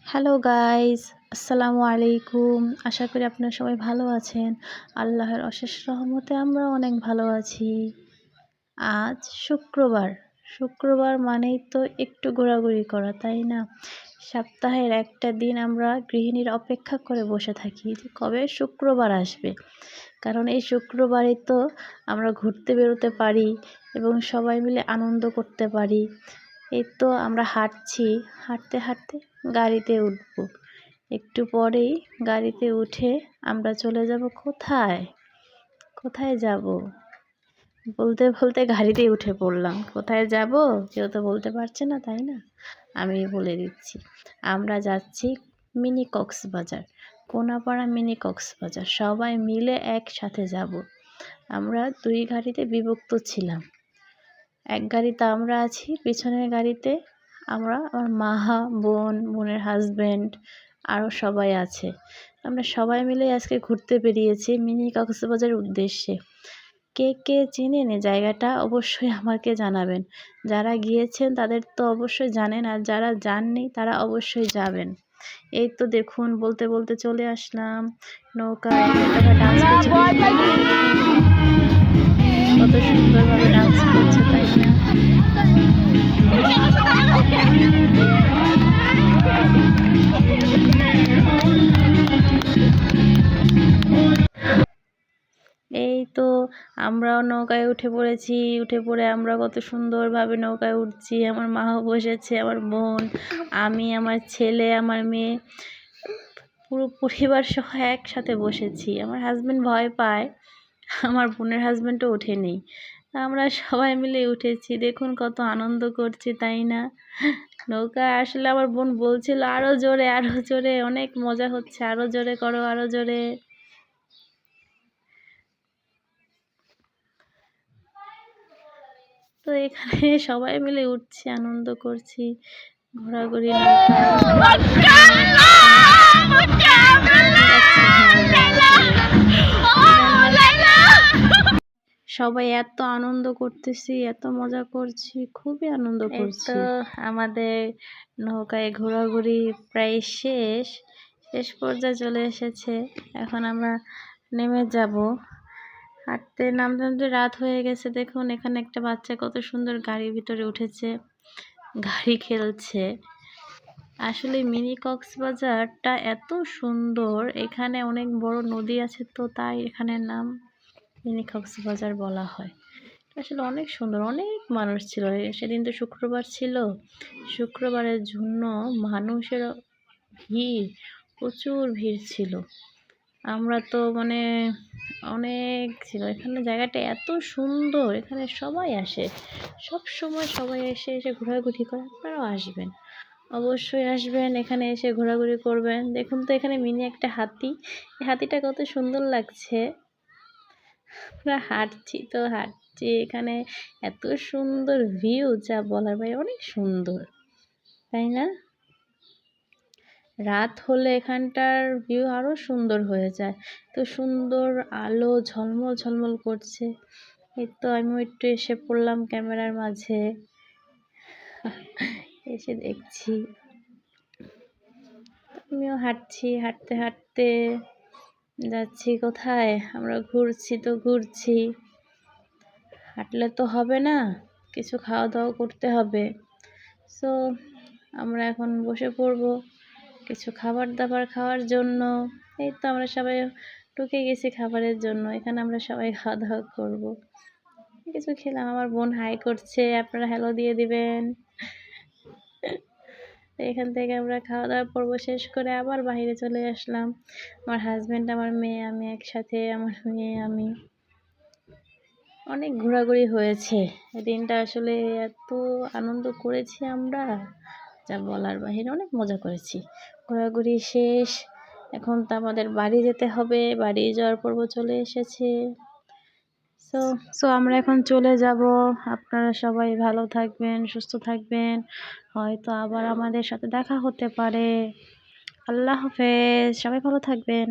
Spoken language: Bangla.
হ্যালো গাইস, আসসালামু আলাইকুম। আশা করি আপনারা সবাই ভালো আছেন। আল্লাহর অশেষ রহমতে আমরা অনেক ভালো আছি। আজ শুক্রবার। শুক্রবার মানেই তো একটু ঘোরাঘুরি করা, তাই না? সপ্তাহের একটা দিন আমরা গৃহিণীর অপেক্ষা করে বসে থাকি যে কবে শুক্রবার আসবে। কারণ এই শুক্রবারে তো আমরা ঘুরতে বেরোতে পারি এবং সবাই মিলে আনন্দ করতে পারি। এই তো আমরা হাঁটছি, হাঁটতে হাঁটতে গাড়িতে উঠব। একটু পরেই গাড়িতে উঠে আমরা চলে যাব কোথায়? কোথায় যাব? বলতে বলতে গাড়িতেই উঠে পড়লাম। কোথায় যাব কেউ তো বলতে পারছে না, তাই না? আমি বলে দিচ্ছি, আমরা যাচ্ছি মিনি কক্সবাজার, কোনাপাড়া মিনি কক্সবাজার। সবাই মিলে একসাথে যাব। আমরা দুই গাড়িতে বিভক্ত ছিলাম। এক গাড়িতে আমরা আছি, পিছনের গাড়িতে আমার মা, বোন, বোনের হাজব্যান্ড আরও সবাই আছে। আমরা সবাই মিলে আজকে ঘুরতে বেরিয়েছি মিনি কক্সবাজারের উদ্দেশ্যে। কে কে চেনেন এই জায়গাটা অবশ্যই আমাকে জানাবেন। যারা গিয়েছেন তাদের তো অবশ্যই জানেন, আর যারা যাননি তারা অবশ্যই যাবেন। এই তো দেখুন, বলতে বলতে চলে আসলাম নৌকায়। ডান্স করছে, কত সুন্দরভাবে ডান্স করছে, তাই না? এই তো আমরাও নৌকায় উঠে পড়েছি। উঠে পড়ে আমরা কত সুন্দরভাবে নৌকায় উঠছি। আমার মাও বসেছে, আমার বোন, আমি, আমার ছেলে, আমার মেয়ে, পুরো পরিবার সহ একসাথে বসেছি। আমার হাজব্যান্ড ভয় পায়, আমার বোনের হাজব্যান্ডও ওঠেনি। আমরা সবাই মিলে উঠেছি। দেখুন কত আনন্দ করছি, তাই না? নৌকায় আসলে আমার বোন বলছিল আরো জোরে, আরো জোরে, অনেক মজা হচ্ছে, আরো জোরে করো, আরো জোরে। তো এখানে সবাই মিলে উঠছি, আনন্দ করছি, ঘোরাঘুরি সবাই এত আনন্দ করতেছি, এত মজা করছি, খুবই আনন্দ করছি। তো আমাদের নৌকায় ঘোরাঘুরি প্রায় শেষ পর্যায়ে চলে এসেছে। এখন আমরা নেমে যাব। হাঁটতে নামতে নামতে রাত হয়ে গেছে। দেখুন এখানে একটা বাচ্চা কত সুন্দর গাড়ির ভিতরে উঠেছে, গাড়ি খেলছে। আসলে মিনি কক্সবাজারটা এত সুন্দর, এখানে অনেক বড় নদী আছে, তো তাই এখানের নাম মিনি কক্সবাজার বলা হয়। আসলে অনেক সুন্দর, অনেক মানুষ ছিল সেদিন, তো শুক্রবার ছিল। শুক্রবারের জন্য মানুষের ভিড়, প্রচুর ভিড় ছিল। আমরা তো অনেক ছিল এখানে। জায়গাটা এত সুন্দর, এখানে সবাই আসে, সব সময় সবাই এসে ঘোরাঘুরি করে। আপনারাও আসবেন, অবশ্যই আসবেন, এখানে এসে ঘোরাঘুরি করবেন। দেখুন তো এখানে মিনি একটা হাতি, এই হাতিটা কত সুন্দর লাগছে। আমরা হাঁটছি তো হাঁটছি, এখানে এত সুন্দর ভিউ, যা বলার বাইরে, অনেক সুন্দর, তাই না? রাত হলে এখানটার ভিউ আরো সুন্দর হয়ে যায়। তো সুন্দর আলো ঝলমল ঝলমল করছে। এই তো আমিও একটু এসে পড়লাম ক্যামেরার মাঝে, এসে দেখছি। আমিও হাঁটছি, হাঁটতে হাঁটতে যাচ্ছি কোথায়? আমরা ঘুরছি তো ঘুরছি, হাঁটলে তো হবে না, কিছু খাওয়া দাওয়া করতে হবে। সো আমরা এখন বসে পড়বো কিছু খাবার দাবার খাওয়ার জন্য। এই তো আমরা সবাই ঢুকে গেছি খাবারের জন্য। এখানে আমরা সবাই খাওয়া দাওয়া করবো। কিছু খেলাম, আমার বোন হাই করছে, আপনারা হ্যালো দিয়ে দিবেন। এখান থেকে আমরা খাওয়া দাওয়ার পর্ব শেষ করে আবার বাইরে চলে আসলাম। আমার হাজব্যান্ড, আমার মেয়ে, আমি একসাথে, আমার মেয়ে, আমি। অনেক ঘোরাঘুরি হয়েছে দিনটা, আসলে এত আনন্দ করেছি আমরা, যা বলার বাহিরে। অনেক মজা করেছি। ঘোরাঘুরি শেষ, এখন তো আমাদের বাড়ি যেতে হবে। বাড়ি যাওয়ার পর্ব চলে এসেছে। সো আমরা এখন চলে যাব। আপনারা সবাই ভালো থাকবেন, সুস্থ থাকবেন, হয়তো আবার আমাদের সাথে দেখা হতে পারে। আল্লাহ হাফেজ, সবাই ভালো থাকবেন।